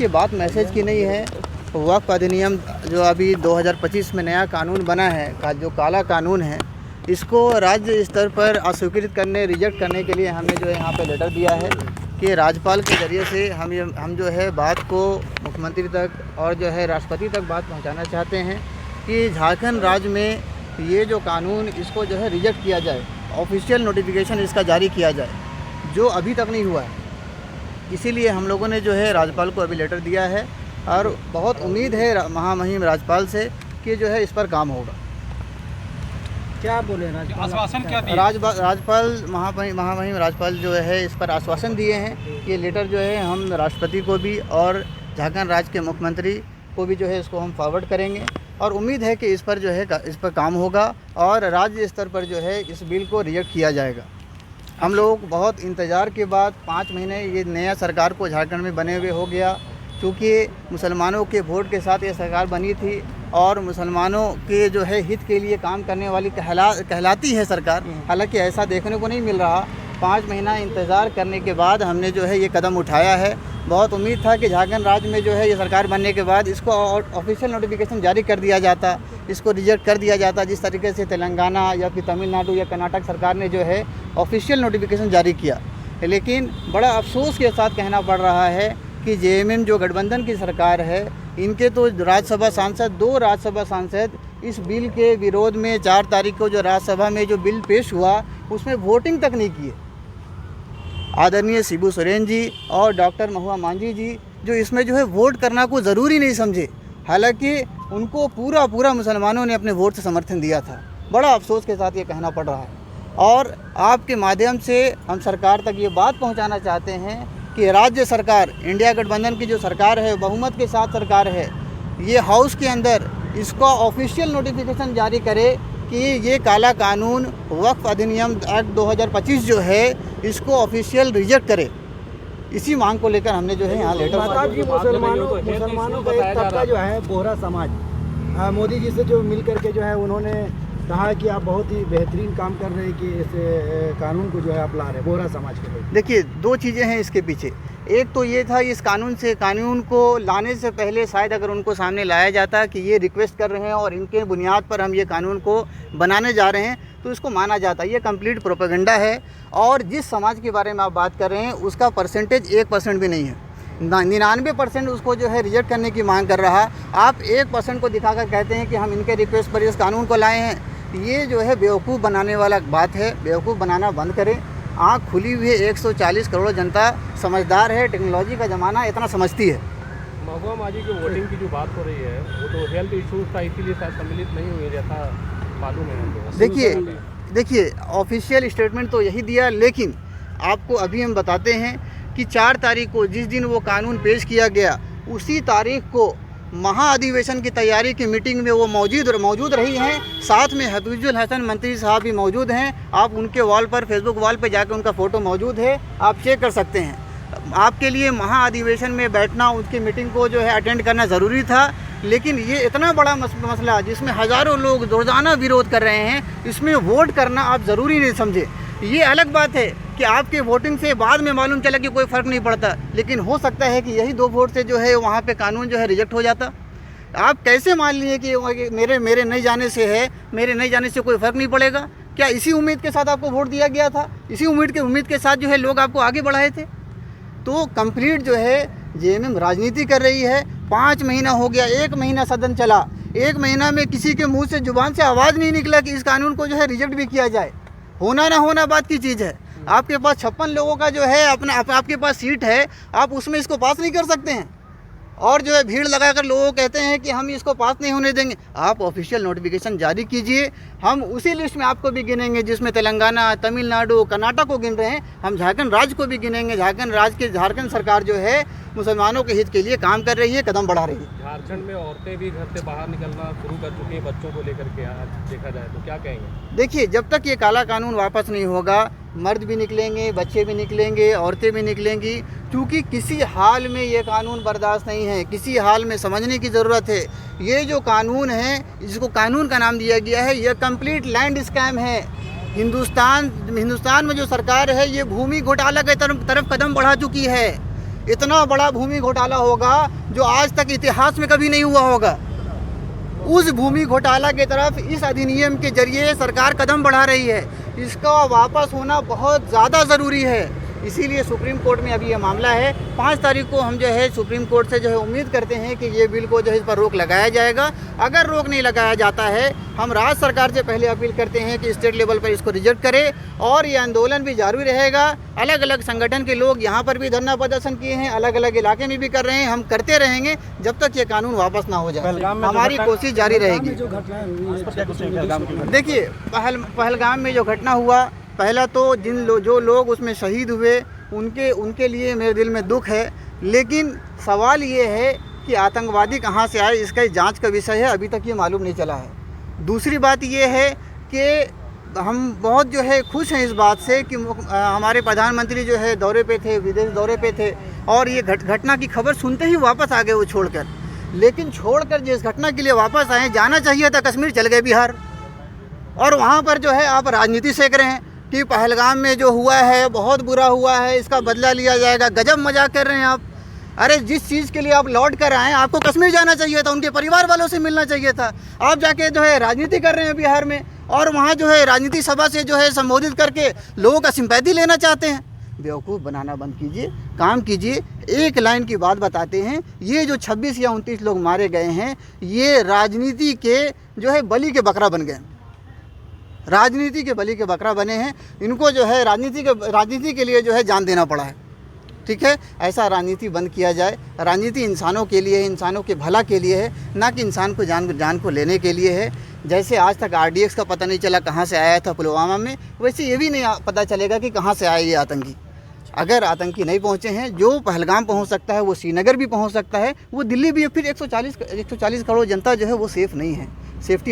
की बात मैसेज की नहीं है। वक्फ अधिनियम जो अभी 2025 में नया कानून बना है, जो काला कानून है, इसको राज्य स्तर पर अस्वीकृत करने, रिजेक्ट करने के लिए हमने जो है यहाँ पे लेटर दिया है कि राज्यपाल के ज़रिए से हम जो है बात को मुख्यमंत्री तक और जो है राष्ट्रपति तक बात पहुँचाना चाहते हैं कि झारखंड राज्य में ये जो कानून, इसको जो है रिजेक्ट किया जाए, ऑफिशियल नोटिफिकेशन इसका जारी किया जाए, जो अभी तक नहीं हुआ है। इसीलिए हम लोगों ने जो है राज्यपाल को अभी लेटर दिया है और बहुत उम्मीद है महामहिम राज्यपाल से कि जो है इस पर काम होगा। क्या बोले राज्यपाल, आश्वासन क्या दिए? राज्यपाल महामहिम राज्यपाल जो है इस पर आश्वासन दिए हैं। ये लेटर जो है हम राष्ट्रपति को भी और झारखंड राज्य के मुख्यमंत्री को भी जो है इसको हम फॉरवर्ड करेंगे और उम्मीद है कि इस पर जो है इस पर काम होगा और राज्य स्तर पर जो है इस बिल को रिजेक्ट किया जाएगा। हम लोग बहुत इंतज़ार के बाद 5 महीने ये नया सरकार को झारखंड में बने हुए हो गया, क्योंकि मुसलमानों के वोट के साथ ये सरकार बनी थी और मुसलमानों के जो है हित के लिए काम करने वाली कहलाती है सरकार। हालांकि ऐसा देखने को नहीं मिल रहा। 5 महीना इंतज़ार करने के बाद हमने जो है ये कदम उठाया है। बहुत उम्मीद था कि झारखंड राज्य में जो है ये सरकार बनने के बाद इसको ऑफिशियल नोटिफिकेशन जारी कर दिया जाता, इसको रिजेक्ट कर दिया जाता, जिस तरीके से तेलंगाना या फिर तमिलनाडु या कर्नाटक सरकार ने जो है ऑफिशियल नोटिफिकेशन जारी किया। लेकिन बड़ा अफसोस के साथ कहना पड़ रहा है कि जेएमएम जो गठबंधन की सरकार है, इनके तो राज्यसभा सांसद 2 राज्यसभा सांसद इस बिल के विरोध में 4 तारीख को जो राज्यसभा में जो बिल पेश हुआ उसमें वोटिंग तक नहीं किए। आदरणीय शिबू सोरेन जी और डॉक्टर महुआ मांझी जी जो इसमें जो है वोट करना को ज़रूरी नहीं समझे, हालांकि उनको पूरा मुसलमानों ने अपने वोट से समर्थन दिया था। बड़ा अफसोस के साथ ये कहना पड़ रहा है और आपके माध्यम से हम सरकार तक ये बात पहुंचाना चाहते हैं कि राज्य सरकार, इंडिया गठबंधन की जो सरकार है, बहुमत के साथ सरकार है, ये हाउस के अंदर इसका ऑफिशियल नोटिफिकेशन जारी करे कि ये काला कानून वक्फ अधिनियम एक्ट 2025 जो है इसको ऑफिशियल रिजेक्ट करे। इसी मांग को लेकर हमने जो है यहाँ लेटर मुसलमानों का एक तबका जो है बोहरा समाज, मोदी जी से जो मिल करके जो है उन्होंने कहा कि आप बहुत ही बेहतरीन काम कर रहे हैं कि इस कानून को जो है आप ला रहे हैं बोहरा समाज के लोग। देखिए, 2 चीज़ें हैं इसके पीछे। एक तो ये था इस कानून को लाने से पहले शायद अगर उनको सामने लाया जाता कि ये रिक्वेस्ट कर रहे हैं और इनके बुनियाद पर हम ये कानून को बनाने जा रहे हैं तो इसको माना जाता। ये कंप्लीट प्रोपेगेंडा है और जिस समाज के बारे में आप बात कर रहे हैं उसका परसेंटेज 1% भी नहीं है। 99% उसको जो है रिजेक्ट करने की मांग कर रहा। आप 1% को दिखाकर कहते हैं कि हम इनके रिक्वेस्ट पर इस कानून को लाए हैं। ये जो है बेवकूफ़ बनाने वाला बात है। बेवकूफ़ बनाना बंद करें। आँख खुली हुई है, 140 करोड़ जनता समझदार है, टेक्नोलॉजी का ज़माना इतना समझती है। महुआ मांझी की वोटिंग की जो बात हो रही है वो तो हेल्थ इशूज़ था, इसीलिए शायद सम्मिलित नहीं हुई जैसा मालूम है। देखिए ऑफिशियल स्टेटमेंट तो यही दिया, लेकिन आपको अभी हम बताते हैं कि 4 तारीख को जिस दिन वो कानून पेश किया गया उसी तारीख को महाअधिवेशन की तैयारी की मीटिंग में वो मौजूद रही हैं। साथ में हफीजुल हसन मंत्री साहब भी मौजूद हैं। आप उनके वॉल पर, फेसबुक वॉल पर जाकर उनका फ़ोटो मौजूद है, आप चेक कर सकते हैं। आपके लिए महाअधिवेशन में बैठना, उसकी मीटिंग को जो है अटेंड करना ज़रूरी था, लेकिन ये इतना बड़ा मसला जिसमें हज़ारों लोग रोज़ाना विरोध कर रहे हैं, इसमें वोट करना आप ज़रूरी नहीं समझे। ये अलग बात है कि आपके वोटिंग से बाद में मालूम चला कि कोई फ़र्क नहीं पड़ता, लेकिन हो सकता है कि यही 2 वोट से जो है वहाँ पे कानून जो है रिजेक्ट हो जाता। आप कैसे मान लिए कि मेरे नहीं जाने से है, मेरे नहीं जाने से कोई फ़र्क नहीं पड़ेगा? क्या इसी उम्मीद के साथ आपको वोट दिया गया था? इसी उम्मीद के साथ जो है लोग आपको आगे बढ़ाए थे? तो कंप्लीट जो है जेएमएम राजनीति कर रही है। 5 महीना हो गया, 1 महीना सदन चला, 1 महीना में किसी के मुँह से, जुबान से आवाज़ नहीं निकला कि इस कानून को जो है रिजेक्ट भी किया जाए। होना ना होना बात की चीज़ है। आपके पास 56 लोगों का जो है आपके पास सीट है, आप उसमें इसको पास नहीं कर सकते हैं और जो है भीड़ लगाकर लोगों को कहते हैं कि हम इसको पास नहीं होने देंगे। आप ऑफिशियल नोटिफिकेशन जारी कीजिए, हम उसी लिस्ट में आपको भी गिनेंगे जिसमें तेलंगाना, तमिलनाडु, कर्नाटक को गिन रहे हैं, हम झारखंड राज्य को भी गिनेंगे। झारखंड सरकार जो है मुसलमानों के हित के लिए काम कर रही है, कदम बढ़ा रही है। झारखंड में औरतें भी घर से बाहर निकलना शुरू कर चुकी हैं बच्चों को लेकर के, देखा जाए तो क्या कहेंगे? देखिए, जब तक ये काला कानून वापस नहीं होगा, मर्द भी निकलेंगे, बच्चे भी निकलेंगे, औरतें भी निकलेंगी, क्योंकि किसी हाल में ये कानून बर्दाश्त नहीं है। किसी हाल में समझने की ज़रूरत है। ये जो कानून है, जिसको कानून का नाम दिया गया है, ये कंप्लीट लैंड स्कैम है। हिंदुस्तान में जो सरकार है ये भूमि घोटाला की तरफ कदम बढ़ा चुकी है। इतना बड़ा भूमि घोटाला होगा जो आज तक इतिहास में कभी नहीं हुआ होगा। उस भूमि घोटाला की तरफ इस अधिनियम के जरिए सरकार कदम बढ़ा रही है। इसका वापस होना बहुत ज़्यादा ज़रूरी है। इसीलिए सुप्रीम कोर्ट में अभी ये मामला है। 5 तारीख को हम जो है सुप्रीम कोर्ट से जो है उम्मीद करते हैं कि ये बिल को जो है इस पर रोक लगाया जाएगा। अगर रोक नहीं लगाया जाता है, हम राज्य सरकार से पहले अपील करते हैं कि स्टेट लेवल पर इसको रिजेक्ट करे और ये आंदोलन भी जारी रहेगा। अलग अलग संगठन के लोग यहाँ पर भी धरना प्रदर्शन किए हैं, अलग अलग इलाके में भी कर रहे हैं। हम करते रहेंगे जब तक ये कानून वापस ना हो जाए, हमारी कोशिश जारी रहेगी। देखिए, पहलगाम में जो घटना हुआ, पहला तो जो लोग उसमें शहीद हुए उनके लिए मेरे दिल में दुख है, लेकिन सवाल ये है कि आतंकवादी कहाँ से आए, इसका जांच का विषय है, अभी तक ये मालूम नहीं चला है। दूसरी बात ये है कि हम बहुत जो है खुश हैं इस बात से कि हमारे प्रधानमंत्री जो है दौरे पे थे, विदेश दौरे पे थे, और ये घटना की खबर सुनते ही वापस आ गए वो छोड़कर। लेकिन छोड़कर जिस घटना के लिए वापस आए, जाना चाहिए था कश्मीर, चल गए बिहार, और वहाँ पर जो है आप राजनीति सेक रहे हैं कि पहलगाम में जो हुआ है बहुत बुरा हुआ है, इसका बदला लिया जाएगा। गजब मजाक कर रहे हैं आप। अरे जिस चीज़ के लिए आप लौट कर आए, आपको कश्मीर जाना चाहिए था, उनके परिवार वालों से मिलना चाहिए था। आप जाके जो है राजनीति कर रहे हैं बिहार में, और वहाँ जो है राजनीति सभा से जो है संबोधित करके लोगों का सिंपैथी लेना चाहते हैं। बेवकूफ़ बनाना बंद कीजिए, काम कीजिए। एक लाइन की बात बताते हैं, ये जो 26 या 29 लोग मारे गए हैं, ये राजनीति के जो है बलि के बकरा बन गए, राजनीति के बलि के बकरा बने हैं। इनको जो है राजनीति के लिए जो है जान देना पड़ा है। ठीक है, ऐसा राजनीति बंद किया जाए। राजनीति इंसानों के लिए है, इंसानों के भला के लिए है, ना कि इंसान को जान को लेने के लिए है। जैसे आज तक RDX का पता नहीं चला कहाँ से आया था पुलवामा में, वैसे ये भी नहीं पता चलेगा कि कहाँ से आए ये आतंकी। अगर आतंकी नहीं पहुँचे हैं, जो पहलगाम पहुँच सकता है वो श्रीनगर भी पहुँच सकता है, वो दिल्ली भी। फिर 140 करोड़ जनता जो है वो सेफ़ नहीं है। सेफ्टी